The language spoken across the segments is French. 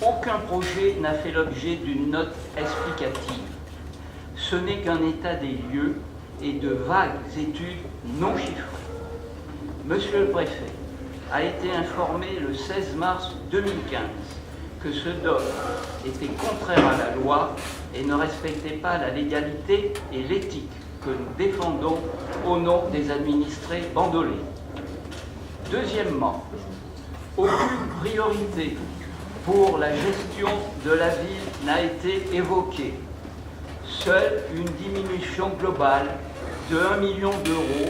aucun projet n'a fait l'objet d'une note explicative. Ce n'est qu'un état des lieux et de vagues études non chiffrées. Monsieur le préfet a été informé le 16 mars 2015 que ce dogme était contraire à la loi et ne respectait pas la légalité et l'éthique que nous défendons au nom des administrés bandolés. Deuxièmement, aucune priorité pour la gestion de la ville n'a été évoquée. Seule une diminution globale de 1 million d'euros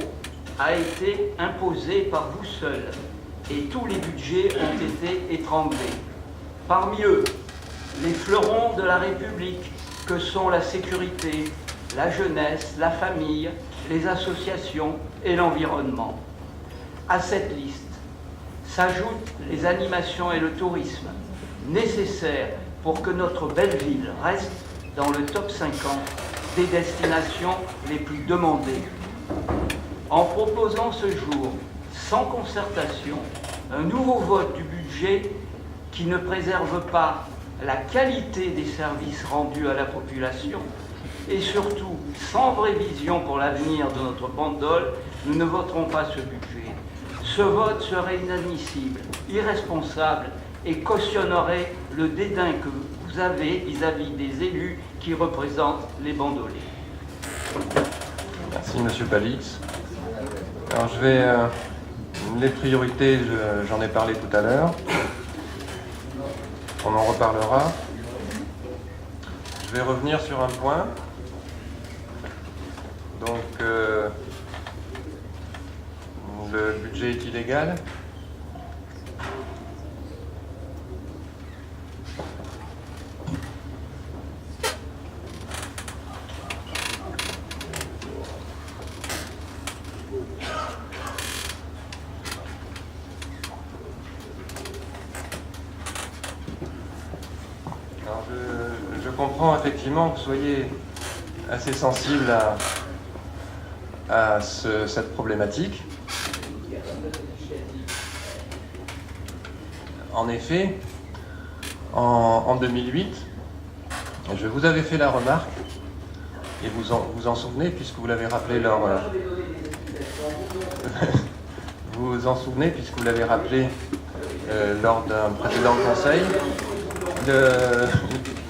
a été imposée par vous seul et tous les budgets ont été étranglés. Parmi eux, les fleurons de la République que sont la sécurité, la jeunesse, la famille, les associations et l'environnement. À cette liste s'ajoutent les animations et le tourisme, nécessaires pour que notre belle ville reste dans le top 50 des destinations les plus demandées. En proposant ce jour, sans concertation, un nouveau vote du budget qui ne préserve pas la qualité des services rendus à la population et surtout sans vraie vision pour l'avenir de notre bandole, nous ne voterons pas ce budget. Ce vote serait inadmissible, irresponsable et cautionnerait le dédain que vous avez vis-à-vis des élus qui représentent les bandolés. Merci Monsieur Palix. Alors les priorités, j'en ai parlé tout à l'heure. On en reparlera. Je vais revenir sur un point. Donc, le budget est illégal. Alors, je comprends effectivement que vous soyez assez sensible à cette problématique. En effet, en 2008, je vous avais fait la remarque, et vous en souvenez, puisque vous l'avez rappelé lors... vous vous en souvenez, puisque vous l'avez rappelé lors d'un précédent conseil.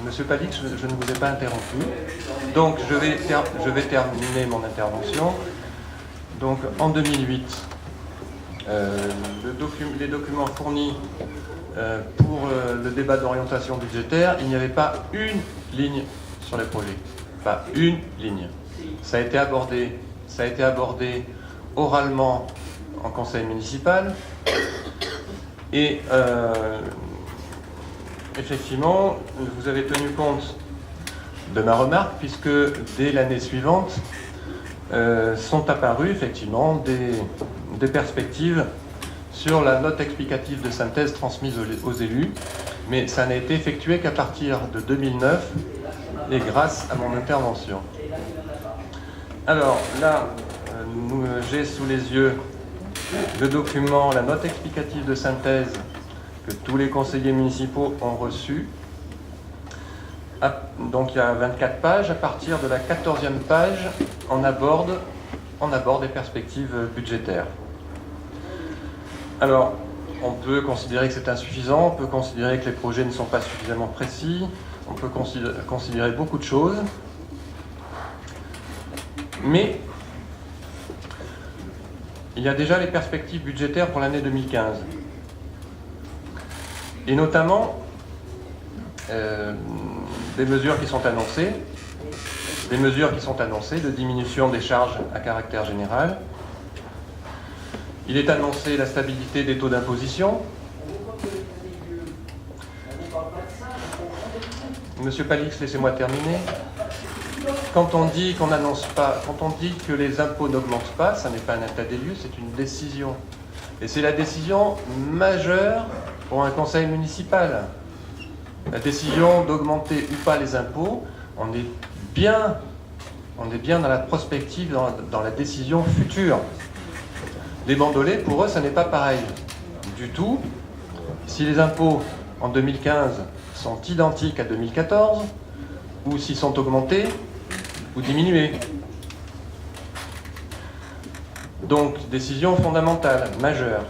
Monsieur Palix, je ne vous ai pas interrompu. Donc, je vais terminer mon intervention. Donc, en 2008, les documents fournis pour le débat d'orientation budgétaire, il n'y avait pas une ligne sur les projets. Pas une ligne. Ça a été abordé oralement en conseil municipal. Et effectivement, vous avez tenu compte de ma remarque, puisque dès l'année suivante, sont apparues effectivement des perspectives sur la note explicative de synthèse transmise aux élus, mais ça n'a été effectué qu'à partir de 2009 et grâce à mon intervention. Alors là, j'ai sous les yeux le document, la note explicative de synthèse que tous les conseillers municipaux ont reçu. Donc il y a 24 pages. À partir de la 14e page, on aborde des perspectives budgétaires. Alors, on peut considérer que c'est insuffisant, on peut considérer que les projets ne sont pas suffisamment précis, on peut considérer beaucoup de choses. Mais il y a déjà les perspectives budgétaires pour l'année 2015. Et notamment, des mesures qui sont annoncées de diminution des charges à caractère général. Il est annoncé la stabilité des taux d'imposition. Monsieur Palix, laissez-moi terminer. Quand on dit qu'on n'annonce pas, quand on dit que les impôts n'augmentent pas, ça n'est pas un état des lieux, c'est une décision. Et c'est la décision majeure pour un conseil municipal. La décision d'augmenter ou pas les impôts, on est bien dans la prospective, dans la décision future. Les bandolés, pour eux, ça n'est pas pareil du tout. Si les impôts en 2015 sont identiques à 2014, ou s'ils sont augmentés ou diminués. Donc, décision fondamentale, majeure.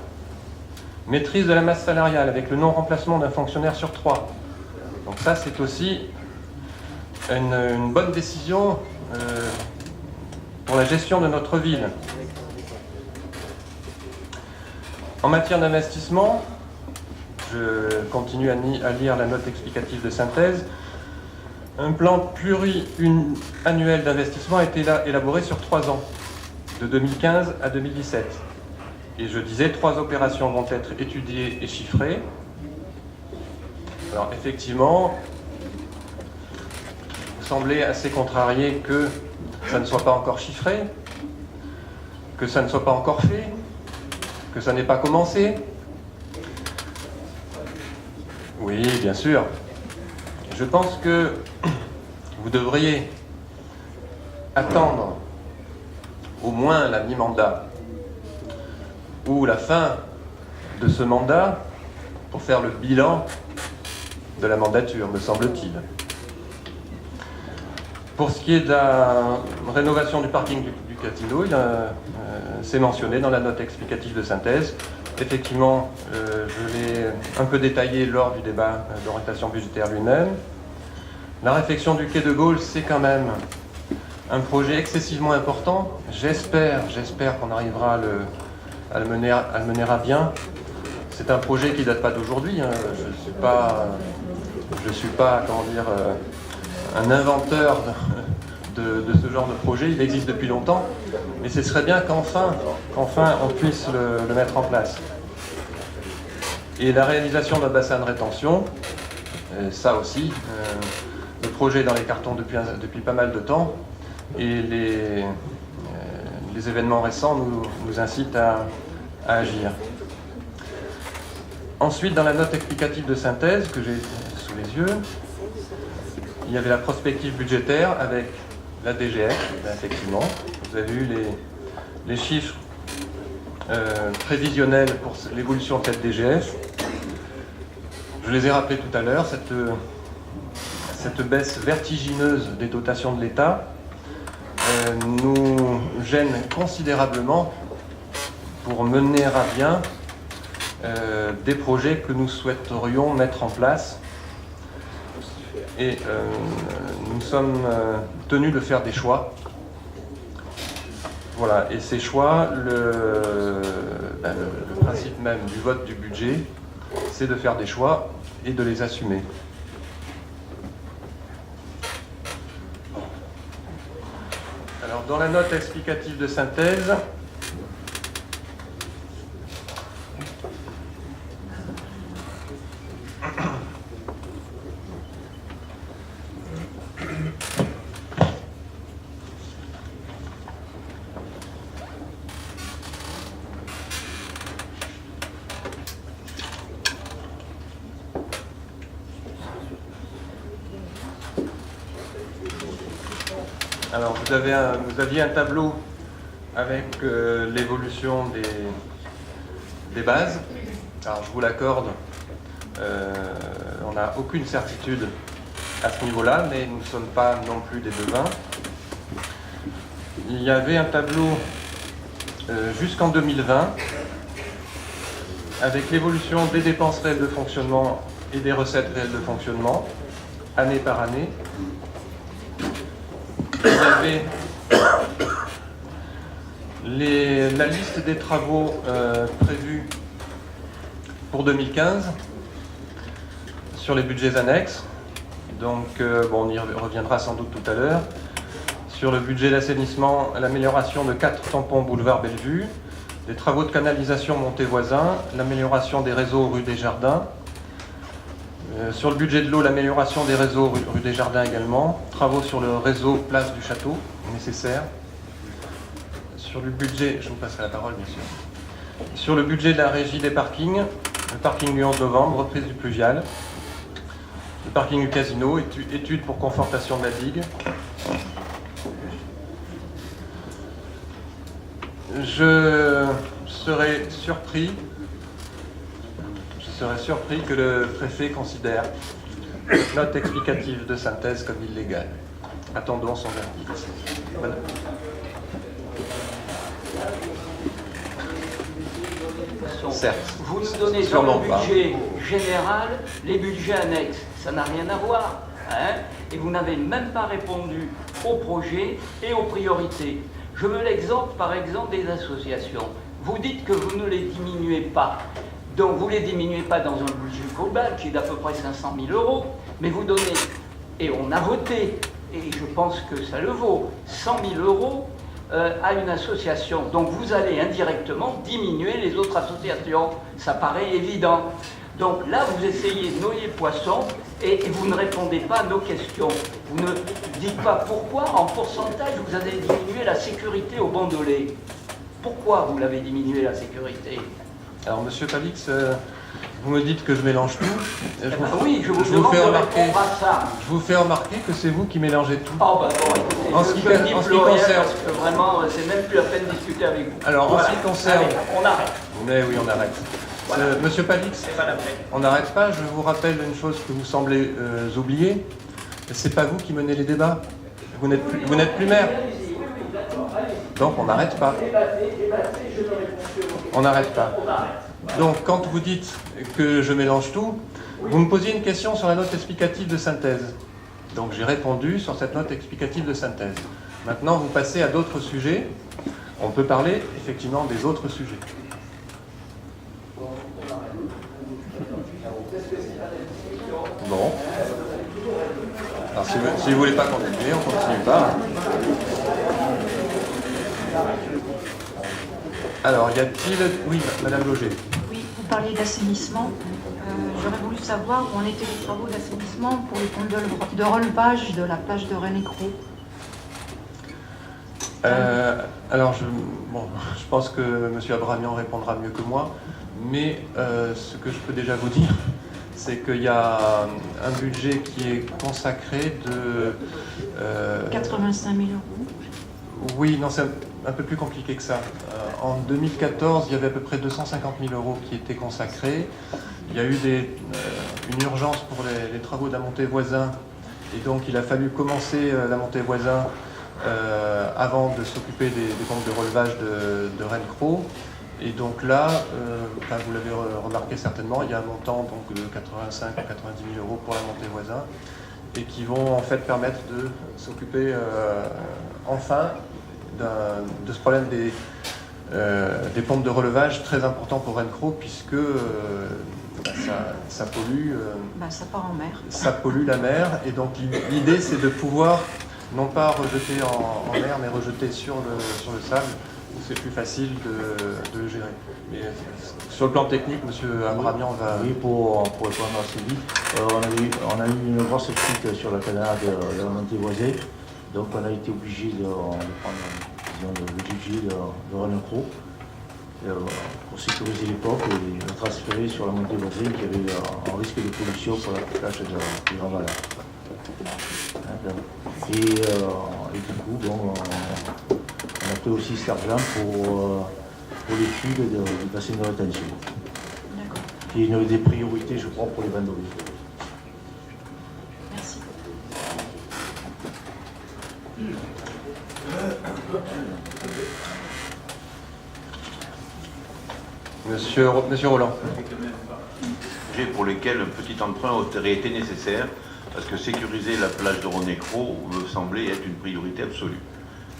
Maîtrise de la masse salariale avec le non-remplacement d'un fonctionnaire sur 3. Donc ça, c'est aussi une bonne décision pour la gestion de notre ville. En matière d'investissement, je continue à lire la note explicative de synthèse. Un plan pluriannuel d'investissement a été élaboré sur 3 ans, de 2015 à 2017. Et je disais, 3 opérations vont être étudiées et chiffrées. Alors effectivement, vous semblez assez contrarié que ça ne soit pas encore chiffré, que ça ne soit pas encore fait, que ça n'ait pas commencé. Oui, bien sûr. Je pense que vous devriez attendre au moins la mi-mandat ou la fin de ce mandat pour faire le bilan de la mandature, me semble-t-il. Pour ce qui est de la rénovation du parking du Casino, c'est mentionné dans la note explicative de synthèse. Effectivement, je l'ai un peu détaillé lors du débat d'orientation budgétaire lui-même. La réfection du quai de Gaulle, c'est quand même un projet excessivement important. J'espère qu'on arrivera à le mener à bien. C'est un projet qui ne date pas d'aujourd'hui. Hein. Je suis pas comment dire, un inventeur de ce genre de projet. Il existe depuis longtemps. Mais ce serait bien qu'enfin on puisse le mettre en place. Et la réalisation d'un bassin de rétention, ça aussi, le projet est dans les cartons depuis pas mal de temps. Et les événements récents nous incitent à agir. Ensuite, dans la note explicative de synthèse que j'ai sous les yeux, il y avait la prospective budgétaire avec la DGF, effectivement. Vous avez vu les chiffres prévisionnels pour l'évolution de cette DGF. Je les ai rappelés tout à l'heure, cette baisse vertigineuse des dotations de l'État nous gêne considérablement pour mener à bien des projets que nous souhaiterions mettre en place. Et nous sommes tenus de faire des choix. Voilà, et ces choix, le principe même du vote du budget, c'est de faire des choix et de les assumer. Alors, dans la note explicative de synthèse, alors vous aviez un tableau avec l'évolution des bases. Alors je vous l'accorde, on n'a aucune certitude à ce niveau-là, mais nous ne sommes pas non plus des devins. Il y avait un tableau jusqu'en 2020 avec l'évolution des dépenses réelles de fonctionnement et des recettes réelles de fonctionnement, année par année. Vous avez la liste des travaux prévus pour 2015 sur les budgets annexes. Donc, on y reviendra sans doute tout à l'heure. Sur le budget d'assainissement, l'amélioration de 4 tampons boulevard Bellevue, des travaux de canalisation Montée-Voisin, l'amélioration des réseaux rue des Jardins. Sur le budget de l'eau, l'amélioration des réseaux rue des Jardins également. Travaux sur le réseau place du Château, nécessaires. Sur le budget, je vous passerai la parole bien sûr. Sur le budget de la régie des parkings, le parking du 11 novembre, reprise du pluvial. Le parking du Casino, études pour confortation de la digue. Je serais surpris serais surpris que le préfet considère cette note explicative de synthèse comme illégale. Attendons son verdict. Voilà. Certes. Vous nous donnez dans Sûrement le pas. budget général les budgets annexes. Ça n'a rien à voir. Hein, et vous n'avez même pas répondu aux projets et aux priorités. Je veux l'exemple, par exemple, des associations. Vous dites que vous ne les diminuez pas. Donc vous ne les diminuez pas dans un budget global qui est d'à peu près 500 000 euros, mais vous donnez, et on a voté, et je pense que ça le vaut, 100 000 euros à une association. Donc vous allez indirectement diminuer les autres associations. Ça paraît évident. Donc là, vous essayez de noyer le poisson et vous ne répondez pas à nos questions. Vous ne dites pas pourquoi, en pourcentage, vous avez diminué la sécurité au Bandolé. Pourquoi vous l'avez diminué, la sécurité? Alors, Monsieur Palix, vous me dites que je mélange tout. Oui, je vous demande de répondre à ça. Je vous fais remarquer que c'est vous qui mélangez tout. Oh, bah bon, écoutez, En ce qui je dis plus rien concerne- parce que vraiment, c'est même plus la peine de discuter avec vous. Alors, en Voilà. ce qui concerne- Allez, on arrête. Mais oui, on arrête. Voilà. Monsieur Palix, C'est pas la peine. on n'arrête pas. Je vous rappelle une chose que vous semblez oublier. C'est pas vous qui menez les débats. Vous n'êtes plus maire. Donc, on n'arrête pas. On n'arrête pas. Donc, quand vous dites que je mélange tout, vous me posiez une question sur la note explicative de synthèse. Donc, j'ai répondu sur cette note explicative de synthèse. Maintenant, vous passez à d'autres sujets. On peut parler effectivement des autres sujets. Bon. Alors, si vous ne voulez pas continuer, on ne continue pas. Alors, y a-t-il... Oui, Madame Loger. Oui, vous parliez d'assainissement. J'aurais voulu savoir où en étaient les travaux d'assainissement pour les ponts de relevage de la plage de René-Cros. Alors, je pense que M. Abramian répondra mieux que moi, mais ce que je peux déjà vous dire, c'est qu'il y a un budget qui est consacré de... 85 000 euros. Oui, non, c'est un peu plus compliqué que ça. En 2014, il y avait à peu près 250 000 euros qui étaient consacrés. Il y a eu une urgence pour les travaux d'un montée voisin, et donc il a fallu commencer la montée voisin avant de s'occuper des pompes de relevage de René-Cros. Et donc là, vous l'avez remarqué certainement, il y a un montant donc, de 85 à 90 000 euros pour la montée voisin, et qui vont en fait permettre de s'occuper enfin de ce problème des pompes de relevage très important pour René-Cros, puisque ça pollue. Ça part en mer. Ça pollue la mer, et donc l'idée c'est de pouvoir non pas rejeter en mer, mais rejeter sur le sable, où c'est plus facile de le gérer. Mais sur le plan technique, M. Abramian va... Oui, pour répondre assez vite, on a eu une grosse fuite sur la canard de la montée voisée, donc on a été obligé de prendre le budget de René-Cros pour sécuriser les pompes et le transférer sur la montée voisée qui avait un risque de pollution pour la plage de Grand Valard. Et du coup, on a pris aussi cet argent pour l'étude du bassin de rétention, D'accord. qui est une des priorités, je crois, pour les bandoliers. Merci. Monsieur Roland. Pour lesquels un petit emprunt aurait été nécessaire, parce que sécuriser la plage de René-Cros me semblait être une priorité absolue.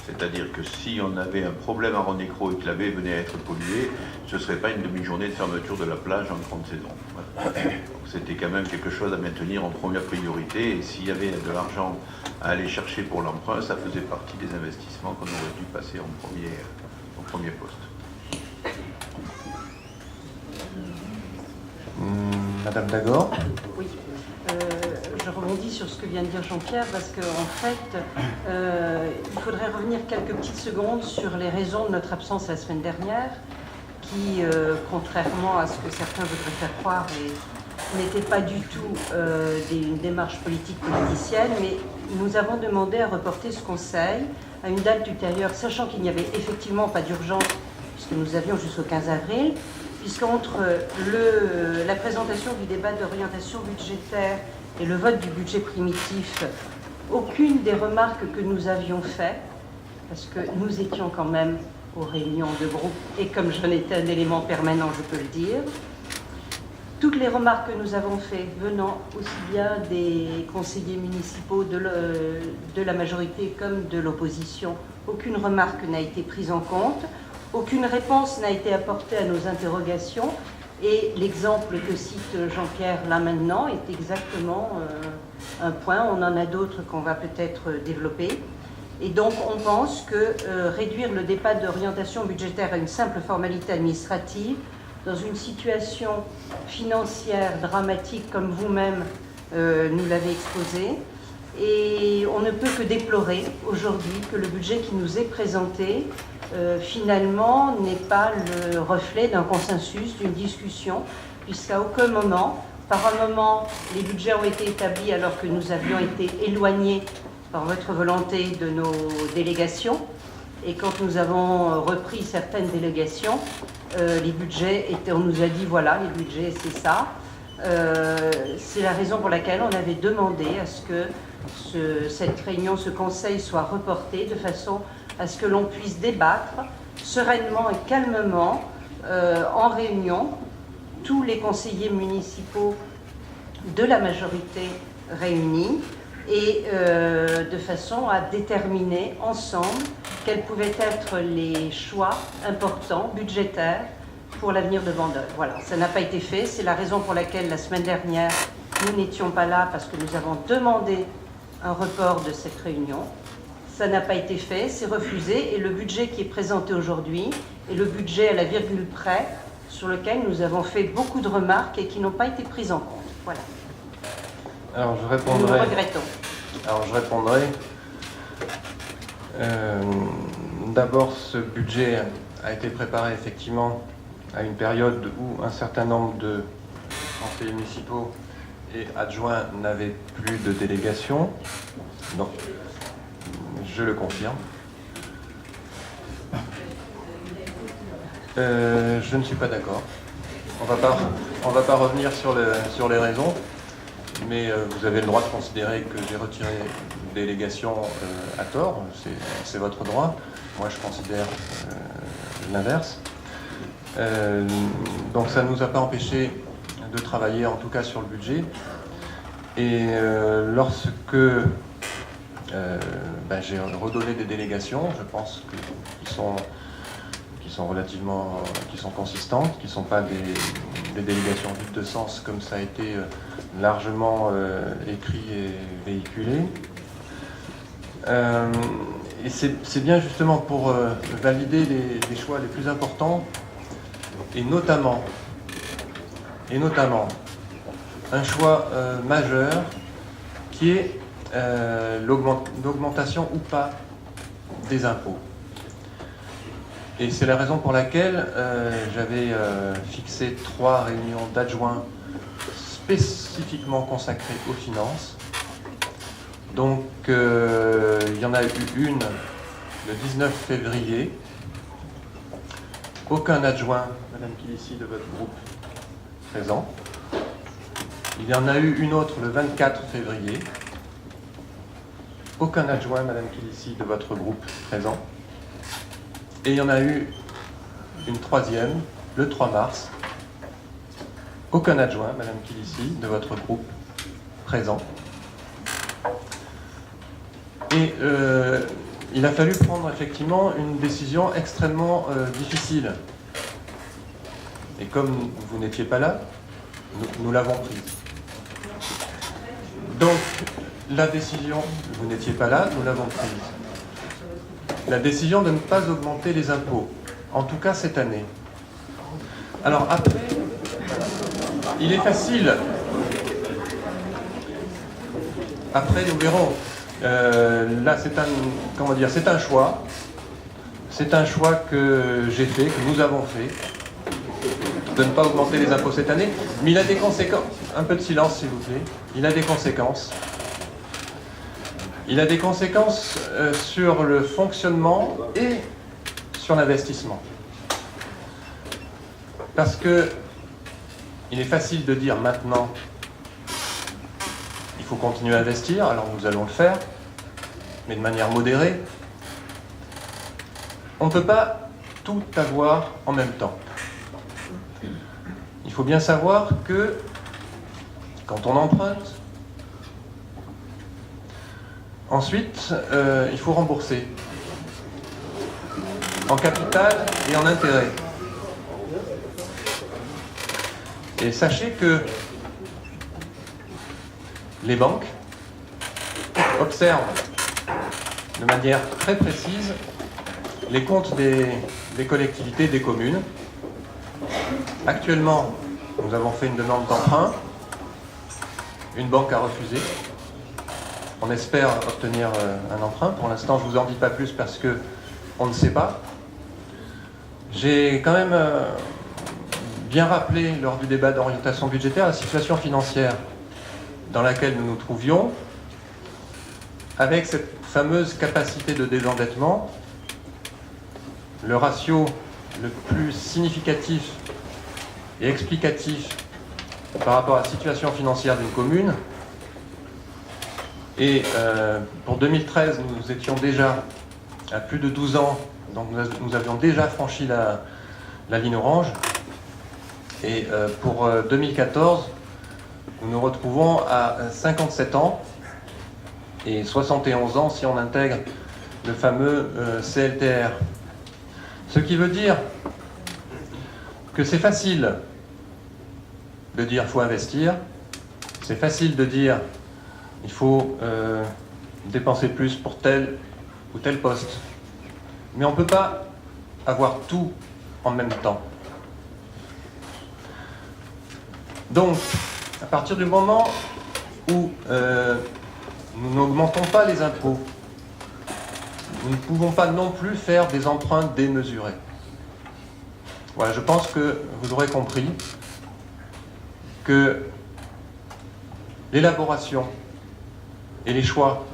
C'est-à-dire que si on avait un problème à René-Cros et que la baie venait à être polluée, ce ne serait pas une demi-journée de fermeture de la plage en grande saison. Voilà. Donc c'était quand même quelque chose à maintenir en première priorité, et s'il y avait de l'argent à aller chercher pour l'emprunt, ça faisait partie des investissements qu'on aurait dû passer au premier poste. Madame Dagor. Oui, je rebondis sur ce que vient de dire Jean-Pierre parce qu'en fait, il faudrait revenir quelques petites secondes sur les raisons de notre absence la semaine dernière qui, contrairement à ce que certains voudraient faire croire, n'était pas du tout une démarche politicienne, mais nous avons demandé à reporter ce conseil à une date ultérieure, sachant qu'il n'y avait effectivement pas d'urgence puisque nous avions jusqu'au 15 avril, puisqu'entre la présentation du débat d'orientation budgétaire et le vote du budget primitif, aucune des remarques que nous avions faites, parce que nous étions quand même aux réunions de groupe, et comme j'en étais un élément permanent, je peux le dire, toutes les remarques que nous avons faites venant aussi bien des conseillers municipaux de la majorité comme de l'opposition, aucune remarque n'a été prise en compte, aucune réponse n'a été apportée à nos interrogations, et l'exemple que cite Jean-Pierre là maintenant est exactement un point. On en a d'autres qu'on va peut-être développer. Et donc on pense que réduire le débat d'orientation budgétaire à une simple formalité administrative, dans une situation financière dramatique comme vous-même nous l'avez exposé, et on ne peut que déplorer aujourd'hui que le budget qui nous est présenté finalement n'est pas le reflet d'un consensus, d'une discussion, puisqu'à aucun moment, par un moment, les budgets ont été établis alors que nous avions été éloignés par votre volonté de nos délégations, et quand nous avons repris certaines délégations, les budgets étaient, on nous a dit voilà, les budgets c'est ça. C'est la raison pour laquelle on avait demandé à ce que cette réunion, ce conseil soit reporté de façon à ce que l'on puisse débattre sereinement et calmement en réunion, tous les conseillers municipaux de la majorité réunis, et de façon à déterminer ensemble quels pouvaient être les choix importants, budgétaires, pour l'avenir de Bandol. Voilà, ça n'a pas été fait. C'est la raison pour laquelle la semaine dernière, nous n'étions pas là, parce que nous avons demandé un report de cette réunion. Ça n'a pas été fait, c'est refusé, et le budget qui est présenté aujourd'hui est le budget à la virgule près, sur lequel nous avons fait beaucoup de remarques et qui n'ont pas été prises en compte. Voilà. Alors je Nous répondrai. le regrettons. Alors je répondrai. D'abord, ce budget a été préparé effectivement à une période où un certain nombre de conseillers municipaux et adjoints n'avaient plus de délégation. Donc, je le confirme. Je ne suis pas d'accord. On va pas revenir sur les raisons, mais vous avez le droit de considérer que j'ai retiré une délégation à tort. C'est votre droit. Moi, je considère l'inverse. Donc, ça ne nous a pas empêché de travailler, en tout cas, sur le budget. Et lorsque j'ai redonné des délégations, je pense qui sont relativement, qui sont consistantes, qui ne sont pas des délégations vides de sens comme ça a été largement écrit et véhiculé. Et c'est bien justement pour valider les choix les plus importants, et notamment un choix majeur qui est l'augmentation ou pas des impôts. Et c'est la raison pour laquelle j'avais fixé 3 réunions d'adjoints spécifiquement consacrées aux finances. Donc il y en a eu une le 19 février. Aucun adjoint, Madame Kilissi, de votre groupe présent. Il y en a eu une autre le 24 février. Aucun adjoint, Madame Kilissi, de votre groupe présent. Et il y en a eu une troisième, le 3 mars. Aucun adjoint, Madame Kilissi, de votre groupe présent. Et il a fallu prendre effectivement une décision extrêmement difficile. Et comme vous n'étiez pas là, nous l'avons prise. Donc, la décision, vous n'étiez pas là, nous l'avons prise. La décision de ne pas augmenter les impôts, en tout cas cette année. Alors après, il est facile. Après, nous verrons. Là, c'est un choix. C'est un choix que j'ai fait, que nous avons fait, de ne pas augmenter les impôts cette année. Mais il a des conséquences. Un peu de silence, s'il vous plaît. Il a des conséquences. Il a des conséquences sur le fonctionnement et sur l'investissement. Parce que il est facile de dire maintenant il faut continuer à investir, alors nous allons le faire, mais de manière modérée. On ne peut pas tout avoir en même temps. Il faut bien savoir que quand on emprunte, ensuite, il faut rembourser en capital et en intérêt. Et sachez que les banques observent de manière très précise les comptes des collectivités, des communes. Actuellement, nous avons fait une demande d'emprunt. Une banque a refusé. On espère obtenir un emprunt. Pour l'instant, je ne vous en dis pas plus parce qu'on ne sait pas. J'ai quand même bien rappelé lors du débat d'orientation budgétaire la situation financière dans laquelle nous nous trouvions, avec cette fameuse capacité de désendettement. Le ratio le plus significatif et explicatif par rapport à la situation financière d'une commune. Et pour 2013, nous étions déjà à plus de 12 ans, donc nous avions déjà franchi la ligne orange. Et pour 2014, nous nous retrouvons à 57 ans et 71 ans si on intègre le fameux CLTR. Ce qui veut dire que c'est facile de dire qu'il faut investir, c'est facile de dire il faut dépenser plus pour tel ou tel poste. Mais on ne peut pas avoir tout en même temps. Donc, à partir du moment où nous n'augmentons pas les impôts, nous ne pouvons pas non plus faire des emprunts démesurés. Voilà, je pense que vous aurez compris que l'élaboration et les choix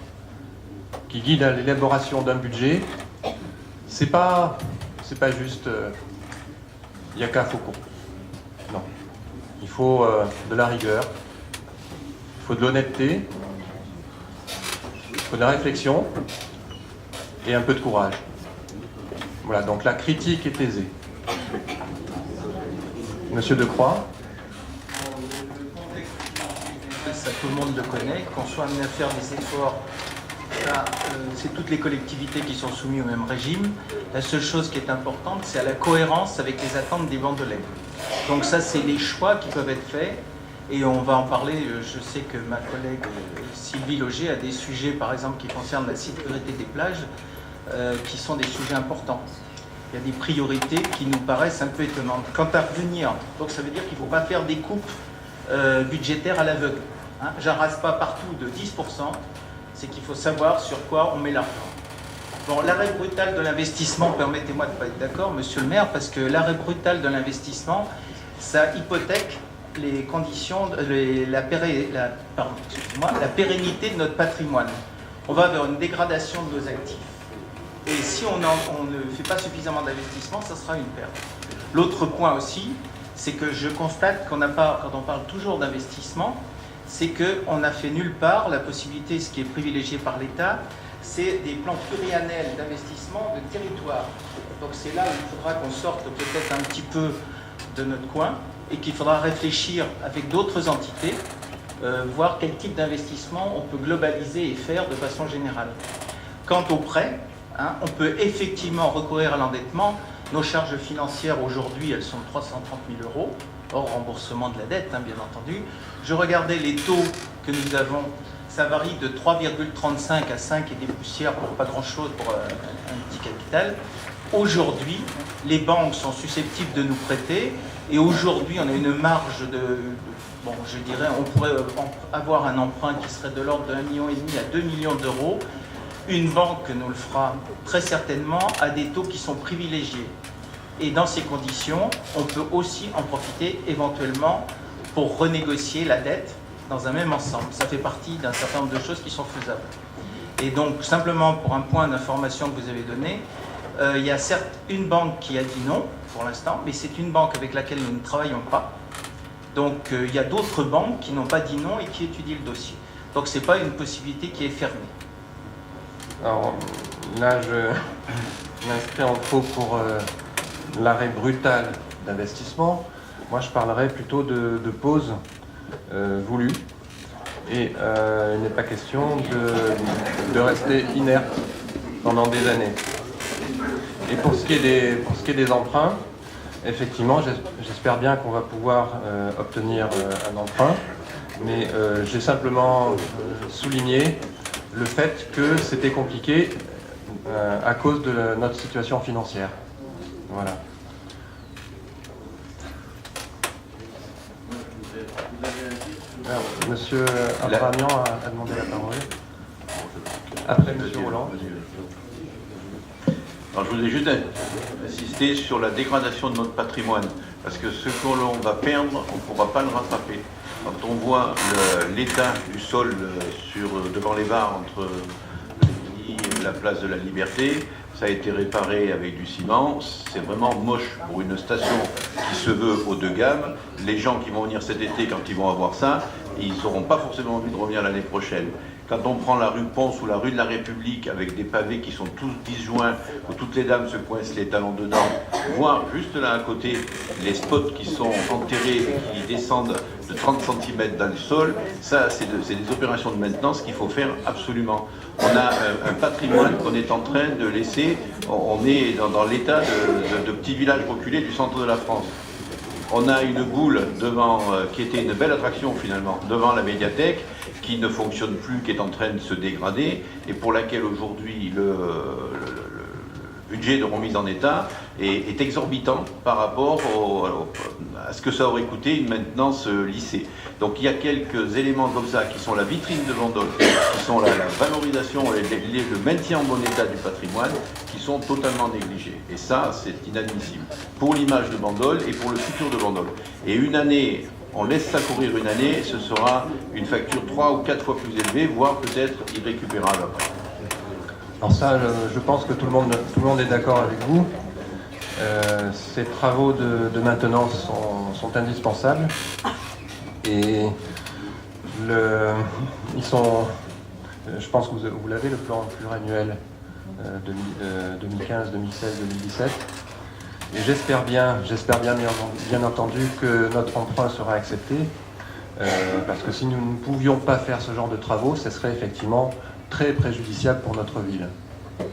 qui guident à l'élaboration d'un budget, c'est pas juste Yaka Foucault. Non. Il faut de la rigueur, il faut de l'honnêteté, il faut de la réflexion et un peu de courage. Voilà, donc la critique est aisée. Monsieur Decroix. Ça, tout le monde le connaît. Qu'on soit amené à faire des efforts, ça, c'est toutes les collectivités qui sont soumises au même régime. La seule chose qui est importante, c'est à la cohérence avec les attentes des Bordelais. Donc ça, c'est les choix qui peuvent être faits. Et on va en parler. Je sais que ma collègue Sylvie Loger a des sujets, par exemple, qui concernent la sécurité des plages, qui sont des sujets importants. Il y a des priorités qui nous paraissent un peu étonnantes. Quant à revenir, donc ça veut dire qu'il ne faut pas faire des coupes budgétaires à l'aveugle. Hein. J'arrase pas partout de 10%, c'est qu'il faut savoir sur quoi on met l'argent. Bon, l'arrêt brutal de l'investissement, permettez-moi de ne pas être d'accord, monsieur le maire, parce que l'arrêt brutal de l'investissement, ça hypothèque les conditions, la pérennité de notre patrimoine. On va vers une dégradation de nos actifs. Et si on ne fait pas suffisamment d'investissement, ça sera une perte. L'autre point aussi, c'est que je constate qu'on n'a pas, quand on parle toujours d'investissement, c'est qu'on n'a fait nulle part la possibilité, ce qui est privilégié par l'État, c'est des plans pluriannuels d'investissement de territoire. Donc c'est là où il faudra qu'on sorte peut-être un petit peu de notre coin et qu'il faudra réfléchir avec d'autres entités, voir quel type d'investissement on peut globaliser et faire de façon générale. Quant aux prêts, on peut effectivement recourir à l'endettement. Nos charges financières aujourd'hui, elles sont de 330 000 €, hors remboursement de la dette, bien entendu. Je regardais les taux que nous avons, ça varie de 3,35 à 5 et des poussières pour pas grand-chose, pour un petit capital. Aujourd'hui, les banques sont susceptibles de nous prêter et aujourd'hui, on a une marge bon, je dirais, on pourrait avoir un emprunt qui serait de l'ordre de 1,5 million à 2 millions d'euros. Une banque nous le fera très certainement à des taux qui sont privilégiés. Et dans ces conditions, on peut aussi en profiter éventuellement pour renégocier la dette dans un même ensemble. Ça fait partie d'un certain nombre de choses qui sont faisables. Et donc, simplement pour un point d'information que vous avez donné, Il y a certes une banque qui a dit non pour l'instant, mais c'est une banque avec laquelle nous ne travaillons pas. Donc il y a d'autres banques qui n'ont pas dit non et qui étudient le dossier. Donc ce n'est pas une possibilité qui est fermée. Alors là, je m'inscris en faux pour l'arrêt brutal d'investissement. Moi, je parlerais plutôt de pause voulue. Et il n'est pas question de rester inerte pendant des années. Et pour ce qui est des emprunts, effectivement, j'espère bien qu'on va pouvoir obtenir un emprunt, mais j'ai simplement souligné le fait que c'était compliqué à cause de notre situation financière. Voilà. Alors, Monsieur Abramian a demandé la parole. Après Monsieur Roland. Alors, je voudrais juste insister sur la dégradation de notre patrimoine, parce que ce que l'on va perdre, on ne pourra pas le rattraper. Quand on voit l'état du sol devant les bars entre la place de la Liberté, ça a été réparé avec du ciment, c'est vraiment moche pour une station qui se veut haut de gamme. Les gens qui vont venir cet été, quand ils vont avoir ça, ils n'auront pas forcément envie de revenir l'année prochaine. Quand on prend la rue Ponce ou la rue de la République avec des pavés qui sont tous disjoints, où toutes les dames se coincent les talons dedans, voire juste là à côté, les spots qui sont enterrés et qui descendent de 30 cm dans le sol, ça c'est des opérations de maintenance qu'il faut faire absolument. On a un patrimoine qu'on est en train de laisser, on est dans l'état de petits villages reculés du centre de la France. On a une boule devant, qui était une belle attraction finalement, devant la médiathèque, qui ne fonctionne plus, qui est en train de se dégrader, et pour laquelle aujourd'hui le budget de remise en état est exorbitant par rapport à ce que ça aurait coûté une maintenance lissée. Donc il y a quelques éléments comme ça qui sont la vitrine de Bandol, qui sont la valorisation, le maintien en bon état du patrimoine, qui sont totalement négligés. Et ça, c'est inadmissible pour l'image de Bandol et pour le futur de Bandol. Et une année, on laisse ça courir une année, ce sera une facture 3 ou 4 fois plus élevée, voire peut-être irrécupérable après. Alors ça, je pense que tout le monde est d'accord avec vous. Ces travaux de maintenance sont indispensables et ils sont, je pense que vous l'avez, le plan pluriannuel 2015, 2016, 2017. Et j'espère bien entendu que notre emprunt sera accepté, parce que si nous ne pouvions pas faire ce genre de travaux, ce serait effectivement très préjudiciable pour notre ville. Je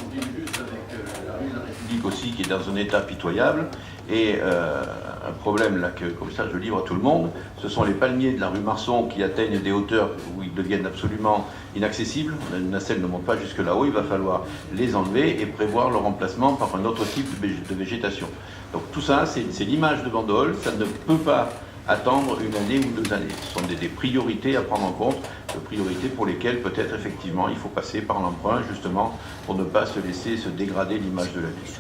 continue juste avec la rue de la République aussi, qui est dans un état pitoyable, et un problème là que, comme ça, je livre à tout le monde, ce sont les palmiers de la rue Marson qui atteignent des hauteurs où ils deviennent absolument inaccessibles. La nacelle ne monte pas jusque là-haut, il va falloir les enlever et prévoir leur remplacement par un autre type de végétation. Donc tout ça, c'est l'image de Bandol, ça ne peut pas attendre une année ou 2 années. Ce sont des priorités à prendre en compte, des priorités pour lesquelles peut-être effectivement il faut passer par l'emprunt, justement pour ne pas se laisser se dégrader l'image de la ville.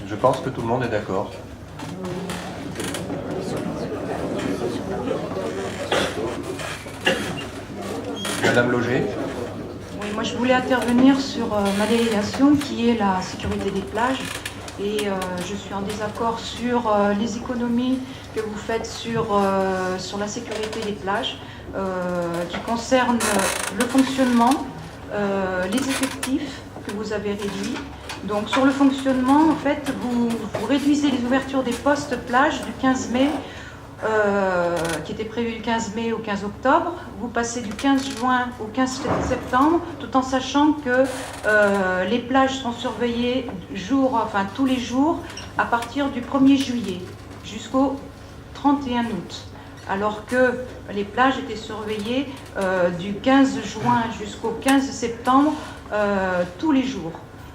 Je pense que tout le monde est d'accord. Madame Loger. Oui, moi je voulais intervenir sur ma délégation qui est la sécurité des plages. Et je suis en désaccord sur les économies que vous faites sur la sécurité des plages, qui concernent le fonctionnement, les effectifs que vous avez réduits. Donc sur le fonctionnement, en fait, vous réduisez les ouvertures des postes plages du 15 mai, qui était prévu du 15 mai au 15 octobre. Vous passez du 15 juin au 15 septembre, tout en sachant que les plages sont surveillées tous les jours à partir du 1er juillet jusqu'au 31 août. Alors que les plages étaient surveillées du 15 juin jusqu'au 15 septembre tous les jours.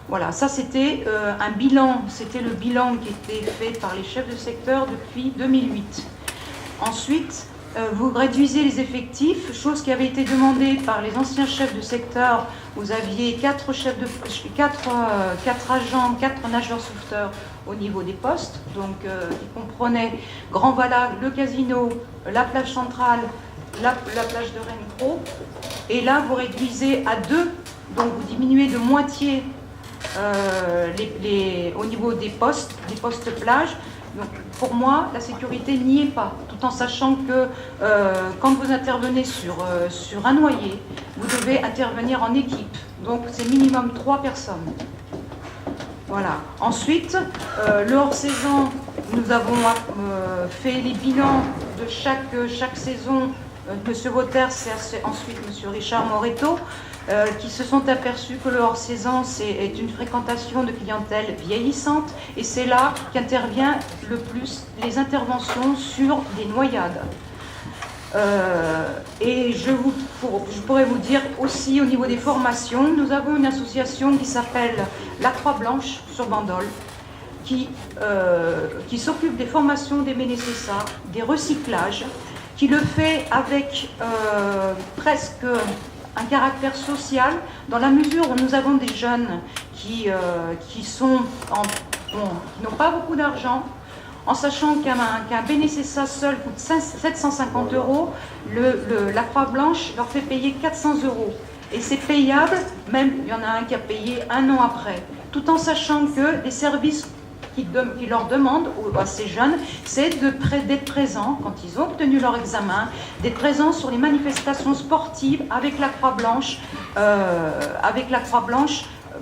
Voilà, ça c'était un bilan, c'était le bilan qui était fait par les chefs de secteur depuis 2008. Ensuite, vous réduisez les effectifs, chose qui avait été demandée par les anciens chefs de secteur. Vous aviez 4 agents, 4 nageurs sauveteurs au niveau des postes, donc qui comprenaient Grand Valac, le casino, la plage centrale, la plage de Rennes-Cros. Et là, vous réduisez à 2 donc vous diminuez de moitié au niveau des postes plages. Donc, pour moi, la sécurité n'y est pas, tout en sachant que quand vous intervenez sur un noyer, vous devez intervenir en équipe. Donc, c'est minimum 3 personnes. Voilà. Ensuite, le hors-saison, nous avons fait les bilans de chaque saison. Monsieur Wauters et ensuite Monsieur Richard Moretto, qui se sont aperçus que le hors-saison est une fréquentation de clientèle vieillissante, et c'est là qu'intervient le plus les interventions sur des noyades. Et je pourrais vous dire aussi au niveau des formations, nous avons une association qui s'appelle La Croix-Blanche sur Bandol, qui s'occupe des formations des Ménécessas, des recyclages, qui le fait avec presque un caractère social, dans la mesure où nous avons des jeunes qui n'ont pas beaucoup d'argent, en sachant qu'un Bénécessa seul coûte 750 €, la Croix-Blanche leur fait payer 400 €. Et c'est payable, même il y en a un qui a payé 1 an après, tout en sachant que les services qui leur demandent à ces jeunes, c'est d'être présents quand ils ont obtenu leur examen, d'être présents sur les manifestations sportives avec la Croix-Blanche,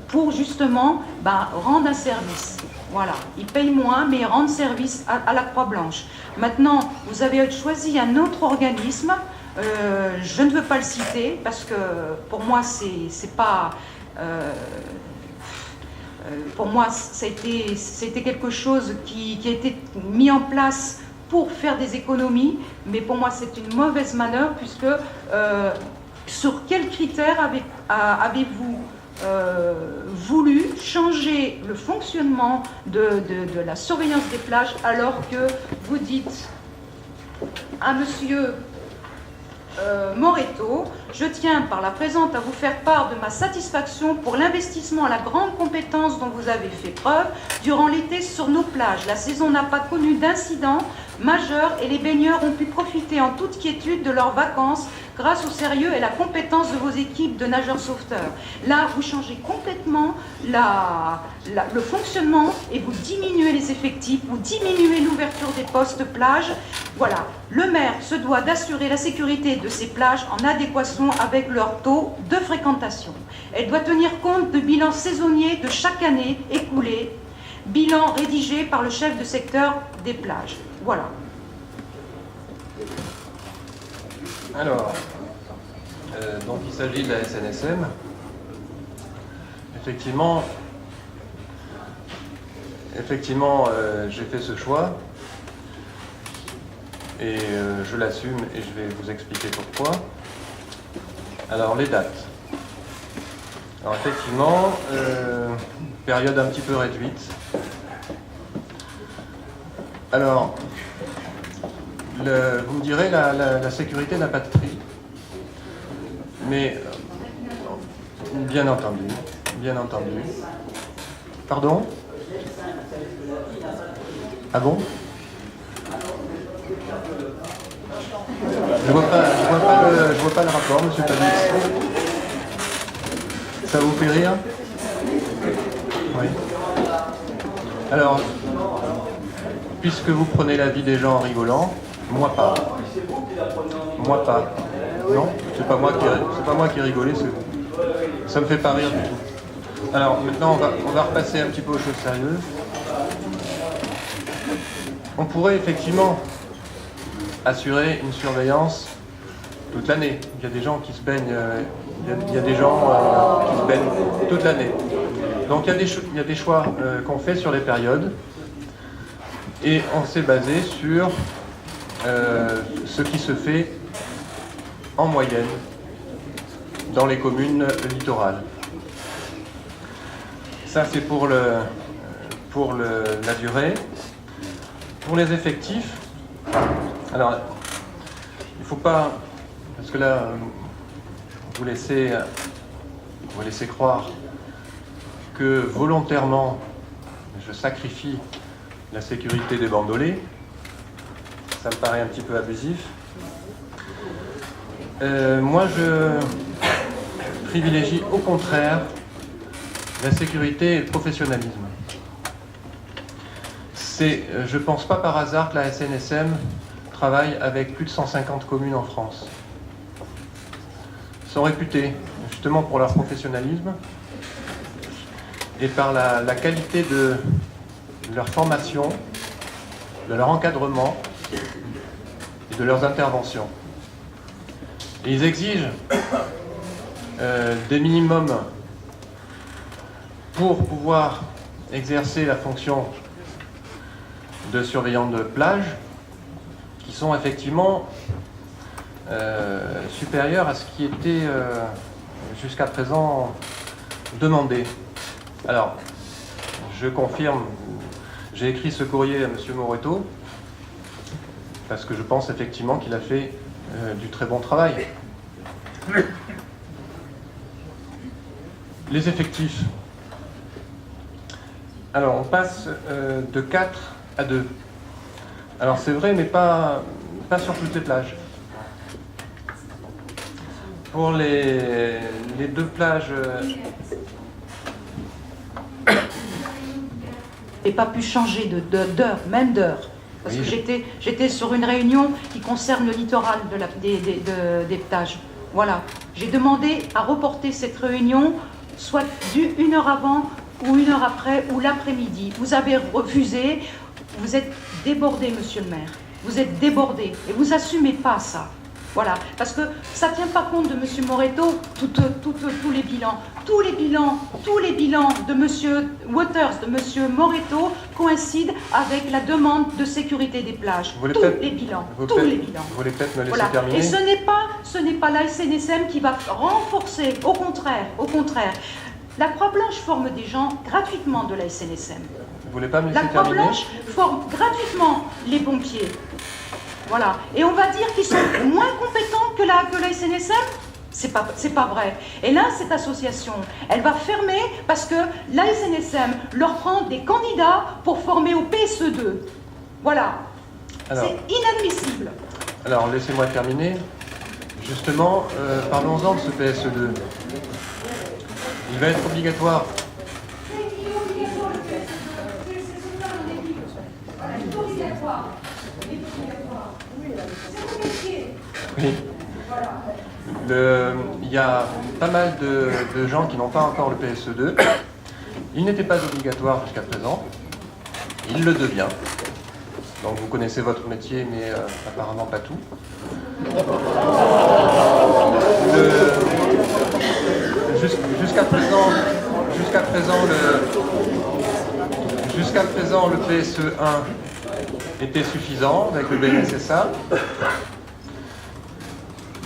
pour justement rendre un service. Voilà, ils payent moins, mais ils rendent service à la Croix-Blanche. Maintenant, vous avez choisi un autre organisme, je ne veux pas le citer, parce que pour moi, c'est pas... pour moi, c'était quelque chose qui a été mis en place pour faire des économies, mais pour moi, c'est une mauvaise manœuvre, puisque sur quels critères avez-vous voulu changer le fonctionnement de la surveillance des plages, alors que vous dites à monsieur Moretto, je tiens par la présente à vous faire part de ma satisfaction pour l'investissement à la grande compétence dont vous avez fait preuve durant l'été sur nos plages. La saison n'a pas connu d'incidents majeurs et les baigneurs ont pu profiter en toute quiétude de leurs vacances grâce au sérieux et la compétence de vos équipes de nageurs sauveteurs. Là, vous changez complètement le fonctionnement et vous diminuez les effectifs, vous diminuez l'ouverture des postes plages. Voilà, le maire se doit d'assurer la sécurité de ces plages en adéquation avec leur taux de fréquentation. Elle doit tenir compte de bilans saisonniers de chaque année écoulée, bilan rédigé par le chef de secteur des plages. Voilà. Alors, donc il s'agit de la SNSM. Effectivement, j'ai fait ce choix et je l'assume et je vais vous expliquer pourquoi. Alors, les dates. Alors, effectivement, période un petit peu réduite. Alors, vous me direz, la sécurité n'a pas de prix. Mais, bien entendu. Pardon? Ah bon? Je vois pas le rapport, monsieur Pablis. Ça vous fait rire? Oui. Alors, puisque vous prenez la vie des gens en rigolant, moi pas. Non, c'est pas moi qui ai rigolé, c'est vous. Ça me fait pas rire du tout. Alors maintenant, on va repasser un petit peu aux choses sérieuses. On pourrait effectivement assurer une surveillance toute l'année. Il y a des gens qui se baignent, il y a des gens qui se baignent toute l'année. Donc il y a des choix qu'on fait sur les périodes. Et on s'est basé sur ce qui se fait en moyenne dans les communes littorales. Ça, c'est pour la durée. Pour les effectifs, alors, il ne faut pas, parce que là, vous laissez croire que volontairement, je sacrifie la sécurité des bandolets. Ça me paraît un petit peu abusif. Moi, privilégie au contraire la sécurité et le professionnalisme. Je ne pense pas par hasard que la SNSM travaille avec plus de 150 communes en France. Ils sont réputés justement pour leur professionnalisme et par la qualité de leur formation, de leur encadrement et de leurs interventions. Et ils exigent des minimums pour pouvoir exercer la fonction de surveillant de plage qui sont effectivement supérieurs à ce qui était jusqu'à présent demandé. Alors, je confirme, j'ai écrit ce courrier à M. Moretto parce que je pense effectivement qu'il a fait du très bon travail. Les effectifs. Alors, on passe de 4 à 2. Alors, c'est vrai, mais pas sur toutes les plages. Pour les 2 plages... J'ai pas pu changer d'heure, même d'heure. Parce Oui, que j'étais sur une réunion qui concerne le littoral des plages. Voilà. J'ai demandé à reporter cette réunion, soit une heure avant, ou une heure après, ou l'après-midi. Vous avez refusé, vous êtes débordé, monsieur le maire. Vous êtes débordé. Et vous n'assumez pas ça. Voilà. Parce que ça ne tient pas compte de monsieur Moretto, tous les bilans. Tous les bilans de monsieur Waters, de monsieur Moretto coïncident avec la demande de sécurité des plages. Tous les bilans. Vous voulez peut-être me laisser terminer. Et ce n'est pas la SNSM qui va renforcer, au contraire. La Croix-Blanche forme des gens gratuitement de la SNSM. Vous voulez pas me laisser La terminer? Croix-Blanche forme gratuitement les pompiers. Voilà. Et on va dire qu'ils sont moins compétents que la SNSM? C'est pas vrai. Et là, cette association, elle va fermer parce que la SNSM leur prend des candidats pour former au PSE2. Voilà. C'est inadmissible. Alors, laissez-moi terminer. Justement, parlons-en de ce PSE2. Il va être obligatoire. Oui. Il y a pas mal de gens qui n'ont pas encore le PSE2. Il n'était pas obligatoire jusqu'à présent. Il le devient. Donc vous connaissez votre métier, mais apparemment pas tout. Jusqu'à présent, le PSE1 était suffisant avec le BNSSA.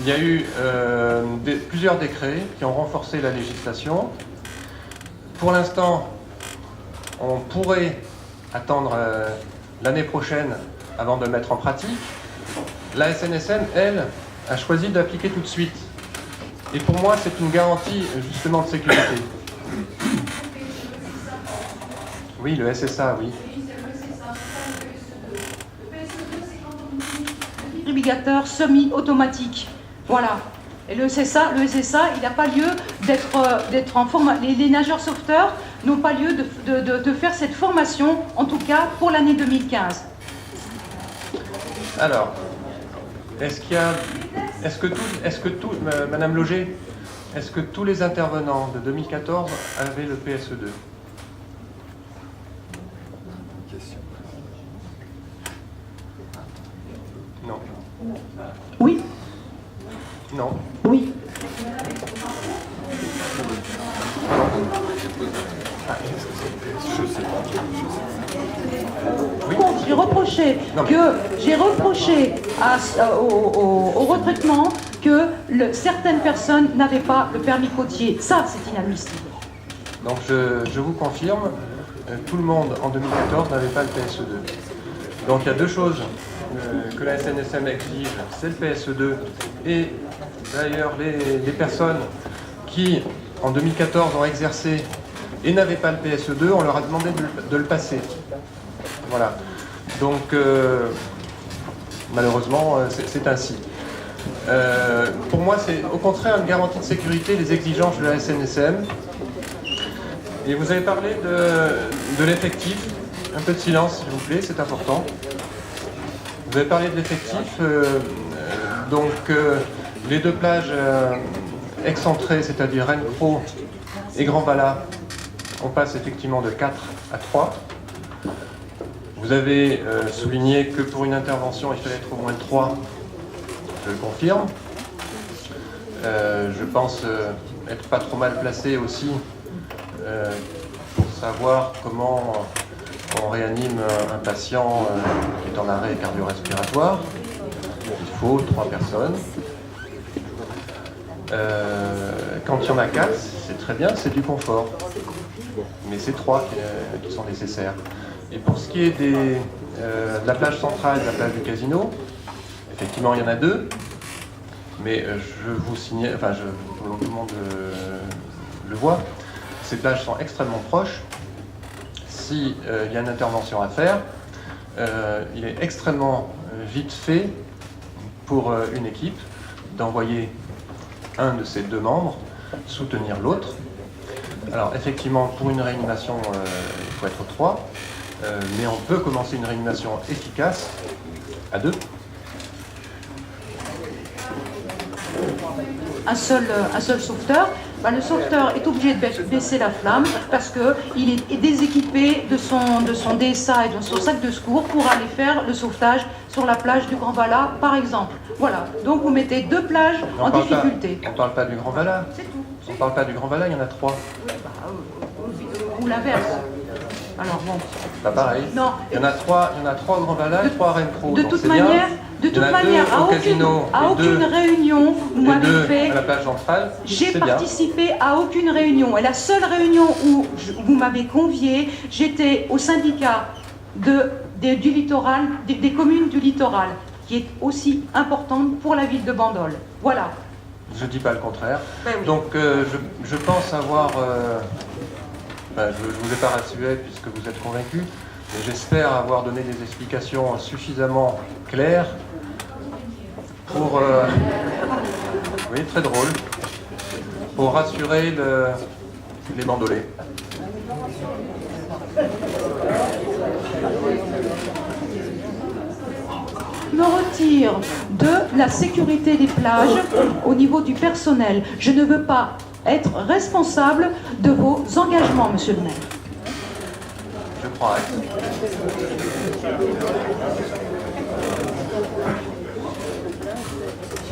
Il y a eu plusieurs décrets qui ont renforcé la législation. Pour l'instant, on pourrait attendre l'année prochaine avant de le mettre en pratique. La SNSM, elle, a choisi d'appliquer tout de suite. Et pour moi, c'est une garantie justement de sécurité. Oui, le SSA, oui. Obligateur semi-automatique. Voilà. Et le SSA, il n'a pas lieu d'être en formation. Les nageurs sauveteurs n'ont pas lieu de faire cette formation, en tout cas pour l'année 2015. Alors, Madame Loger, est-ce que tous les intervenants de 2014 avaient le PSE2? Non. Oui. Non. Oui. J'ai reproché au retraitement que certaines personnes n'avaient pas le permis côtier. Ça, c'est inadmissible. Donc je vous confirme, tout le monde en 2014 n'avait pas le PSE2. Donc il y a deux choses que la SNSM exige, c'est le PSE2 et d'ailleurs les personnes qui en 2014 ont exercé et n'avaient pas le PSE2, on leur a demandé de le passer. Voilà. Donc malheureusement c'est ainsi. Pour moi, c'est au contraire une garantie de sécurité, les exigences de la SNSM. Et vous avez parlé de l'effectif. Un peu de silence, s'il vous plaît, c'est important. Vous avez parlé de l'effectif. Les deux plages excentrées, c'est-à-dire Rennes-Cros et Grand-Bala, on passe effectivement de 4 à 3. Vous avez souligné que pour une intervention, il fallait être au moins 3. Je le confirme. Je pense être pas trop mal placé aussi pour savoir comment on réanime un patient qui est en arrêt cardio-respiratoire. Il faut 3 personnes. Quand il y en a 4, c'est très bien, c'est du confort. Mais c'est 3 qui sont nécessaires. Et pour ce qui est de la plage centrale et de la plage du casino, effectivement il y en a 2. Mais je vous signale, tout le monde le voit, ces plages sont extrêmement proches. S'il y a une intervention à faire, il est extrêmement vite fait pour une équipe d'envoyer un de ces 2 membres soutenir l'autre. Alors effectivement, pour une réanimation, il faut être 3, mais on peut commencer une réanimation efficace à 2. Un seul sauveteur, le sauveteur est obligé de baisser la flamme parce qu'il est déséquipé de son DSA et de son sac de secours pour aller faire le sauvetage sur la plage du Grand-Bala, par exemple. Voilà, donc vous mettez 2 plages en difficulté. On ne parle pas du Grand-Bala. C'est tout. On ne parle pas du Grand-Bala, il y en a 3. Ou l'inverse. Alors bon. Pas pareil. Non. Il y en a 3 au Grand-Bala et 3 à Rennes-Cros. De toute manière, à aucune réunion, vous m'avez fait. À la plage centrale. J'ai participé à aucune réunion. Et la seule réunion où vous m'avez convié, j'étais au syndicat du littoral, des communes du littoral, qui est aussi importante pour la ville de Bandol. Voilà. Je ne dis pas le contraire. Ben oui. Donc je pense avoir... je ne vous ai pas rassuré puisque vous êtes convaincu, mais j'espère avoir donné des explications suffisamment claires pour... oui, très drôle. Pour rassurer les bandolais. Me retire de la sécurité des plages au niveau du personnel. Je ne veux pas être responsable de vos engagements, monsieur le maire. Je prends acte.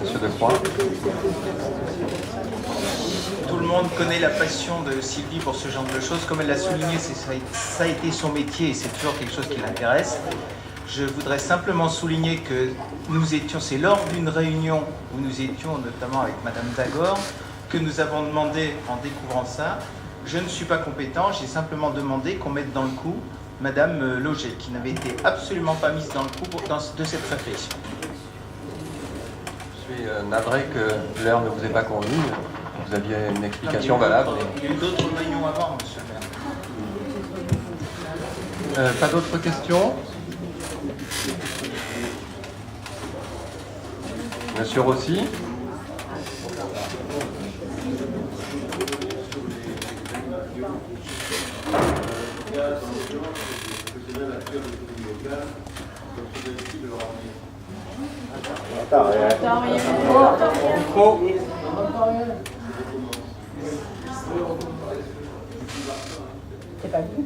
Monsieur Decroix. Tout le monde connaît la passion de Sylvie pour ce genre de choses. Comme elle l'a souligné, ça a été son métier et c'est toujours quelque chose qui l'intéresse. Je voudrais simplement souligner que c'est lors d'une réunion où nous étions notamment avec Madame Dagor, que nous avons demandé, en découvrant ça, je ne suis pas compétent, j'ai simplement demandé qu'on mette dans le coup Madame Loger, qui n'avait été absolument pas mise dans le coup de cette réflexion. Je suis navré que l'heure ne vous ait pas convenu. Vous aviez une explication valable. Il y a eu d'autres réunions avant, monsieur le maire. Pas d'autres questions? Monsieur Rossi. C'est pas lui.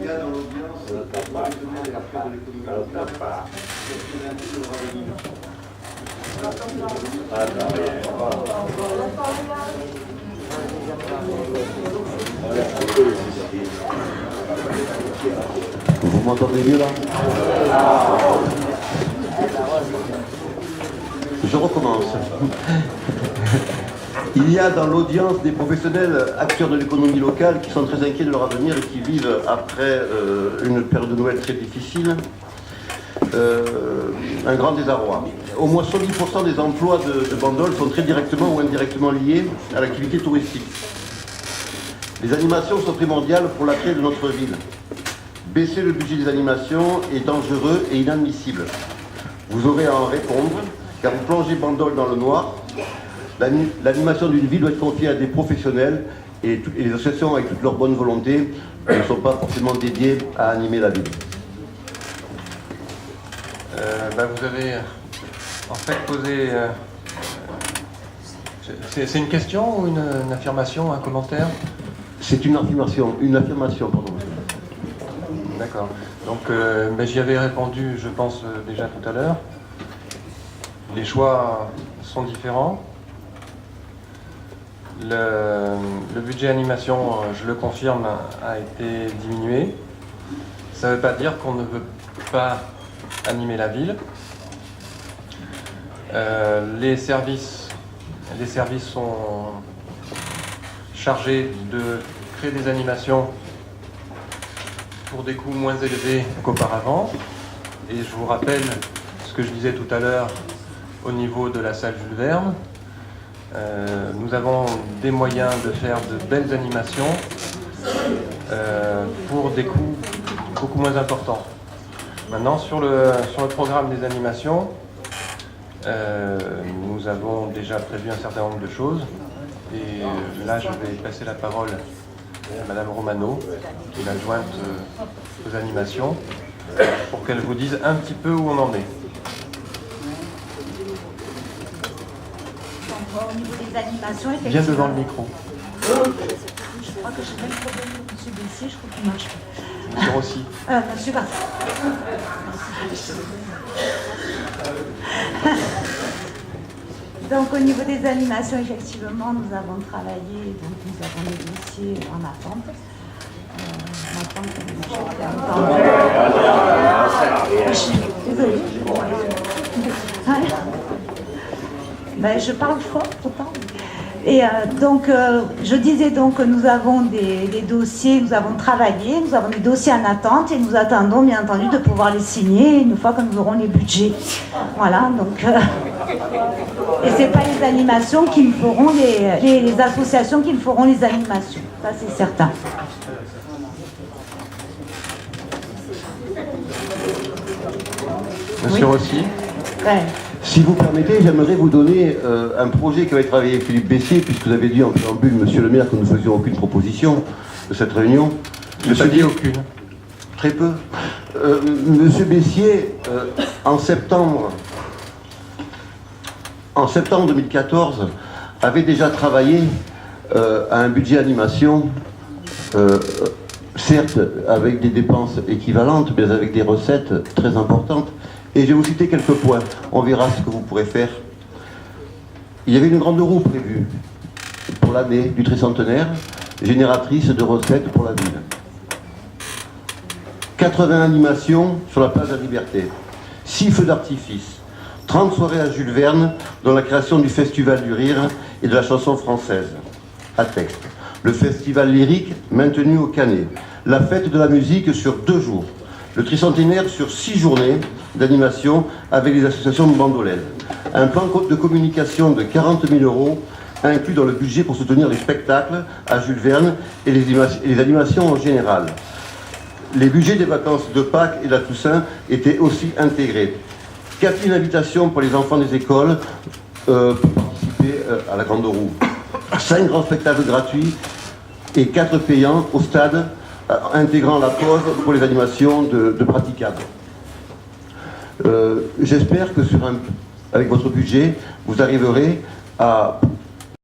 Il y a dans l'audience l'affaire de l'économie locale. Vous m'entendez mieux là? Je recommence. Il y a dans l'audience des professionnels acteurs de l'économie locale qui sont très inquiets de leur avenir et qui vivent après une période de Noël très difficile, un grand désarroi. Au moins 70% des emplois de Bandol sont très directement ou indirectement liés à l'activité touristique. Les animations sont primordiales pour l'attrait de notre ville. Baisser le budget des animations est dangereux et inadmissible. Vous aurez à en répondre, car vous plongez Bandol dans le noir. L'animation d'une ville doit être confiée à des professionnels et les associations, avec toute leur bonne volonté, ne sont pas forcément dédiées à animer la ville. Vous avez en fait posé... c'est une question ou une affirmation, un commentaire? C'est une affirmation, pardon. D'accord. Donc j'y avais répondu, je pense, déjà tout à l'heure. Les choix sont différents. Le budget animation, je le confirme, a été diminué. Ça ne veut pas dire qu'on ne veut pas animer la ville. Les services sont chargés de créer des animations pour des coûts moins élevés qu'auparavant. Et je vous rappelle ce que je disais tout à l'heure au niveau de la salle Jules Verne. Nous avons des moyens de faire de belles animations pour des coûts beaucoup moins importants. Maintenant, sur le programme des animations, nous avons déjà prévu un certain nombre de choses. Et là, je vais passer la parole à Madame Romano, qui est l'adjointe aux animations, pour qu'elle vous dise un petit peu où on en est. Au niveau des animations, Bien devant le micro. Je crois que j'ai même problème avec M. Bessier, je crois qu'il marche pas. Monsieur Rossi. Monsieur Barthes. Donc au niveau des animations, effectivement, nous avons travaillé, donc nous avons négocié en attente. Désolée. Ben, je parle fort pourtant. Et donc, je disais donc que nous avons des dossiers, nous avons travaillé, nous avons des dossiers en attente et nous attendons bien entendu de pouvoir les signer une fois que nous aurons les budgets. Voilà, donc... et ce n'est pas les animations qui me feront, les associations qui me feront les animations, ça c'est certain. Monsieur Rossi. Ouais. Si vous permettez, j'aimerais vous donner un projet qui va être travaillé avec Philippe Bessier, puisque vous avez dit en préambule, monsieur le maire, que nous ne faisions aucune proposition de cette réunion. Je n'ai pas dit aucune. Très peu. Monsieur Bessier, en septembre 2014, avait déjà travaillé à un budget animation, certes avec des dépenses équivalentes, mais avec des recettes très importantes. Et je vais vous citer quelques points, on verra ce que vous pourrez faire. Il y avait une grande roue prévue pour l'année du tricentenaire, génératrice de recettes pour la ville. 80 animations sur la place de la Liberté, 6 feux d'artifice, 30 soirées à Jules Verne, dont la création du Festival du Rire et de la chanson française, à texte. Le festival lyrique maintenu au Canet, la fête de la musique sur 2 jours, le tricentenaire sur 6 journées d'animation avec les associations de bandolaises. Un plan de communication de 40 000 € inclus dans le budget pour soutenir les spectacles à Jules Verne et les animations en général. Les budgets des vacances de Pâques et de la Toussaint étaient aussi intégrés. 4 000 invitations pour les enfants des écoles pour participer à la grande roue. 5 grands spectacles gratuits et 4 payants au stade, intégrant la pause pour les animations de praticables. J'espère que avec votre budget, vous arriverez à